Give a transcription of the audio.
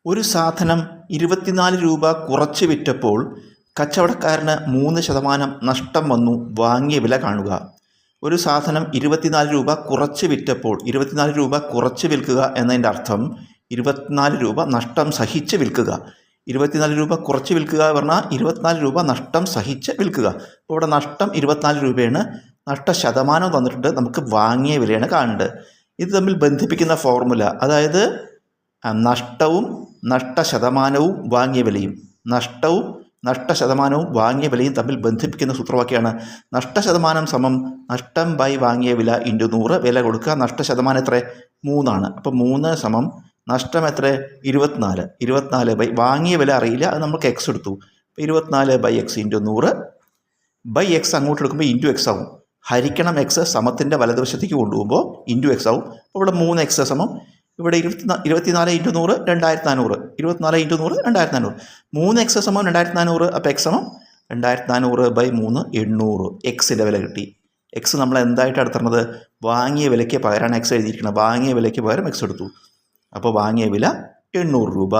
ഒരു സാധനം 24 രൂപ കുറച്ച് വിറ്റപ്പോൾ കച്ചവടക്കാരന് 3% നഷ്ടം വന്നു. വാങ്ങിയ വില കാണുക. ഒരു സാധനം 24 രൂപ കുറച്ച് വിറ്റപ്പോൾ 24 രൂപ കുറച്ച് വിൽക്കുക എന്നതിൻ്റെ അർത്ഥം 24 രൂപ നഷ്ടം സഹിച്ച് വിൽക്കുക. 24 രൂപ കുറച്ച് വിൽക്കുക പറഞ്ഞാൽ 24 രൂപ നഷ്ടം സഹിച്ച് വിൽക്കുക. അപ്പോൾ ഇവിടെ നഷ്ടം 24 രൂപയാണ്. നഷ്ടശതമാനം തന്നിട്ടുണ്ട്. നമുക്ക് വാങ്ങിയ വിലയാണ് കാണേണ്ടത്. ഇത് തമ്മിൽ ബന്ധിപ്പിക്കുന്ന ഫോർമുല, അതായത് നഷ്ടവും നഷ്ടശതമാനവും വാങ്ങിയ വിലയും, നഷ്ടവും നഷ്ടശതമാനവും വാങ്ങിയ വിലയും തമ്മിൽ ബന്ധിപ്പിക്കുന്ന സൂത്രവാക്യമാണ് നഷ്ടശതമാനം സമം നഷ്ടം ബൈ വാങ്ങിയ വില ഇൻറ്റു 100. വില കൊടുക്കുക. നഷ്ടശതമാനം എത്ര? 3 അപ്പോൾ 3 സമം നഷ്ടം എത്ര? 24. 24 ബൈ വാങ്ങിയ വില അറിയില്ല, അത് നമുക്ക് എക്സ് എടുത്തു. 24 by X into 100 by X അങ്ങോട്ട് എടുക്കുമ്പോൾ ഇൻറ്റു എക്സ് ആവും. ഹരിക്കണം എക്സ് സമത്തിൻ്റെ വലതുവശത്തേക്ക് കൊണ്ടുപോകുമ്പോൾ ഇൻറ്റു എക്സ് ആവും. അപ്പോൾ ഇവിടെ 3x സമം ഇവിടെ 24 ഇൻറ്റു 100 2400. 24 ഇൻറ്റു 100 2400. 3x സമം 2400. അപ്പോൾ എക്സ് സമം 2400 ബൈ 3 800. എക്സിൻ്റെ വില കിട്ടി. എക്സ് നമ്മൾ എന്തായിട്ട് എടുത്തിരുന്നത്? വാങ്ങിയ വിലയ്ക്ക് പകരമാണ് എക്സ് എഴുതിയിരിക്കുന്നത്. വാങ്ങിയ വിലയ്ക്ക് പകരം എക്സ് എടുത്തു. അപ്പോൾ വാങ്ങിയ വില 800 രൂപ.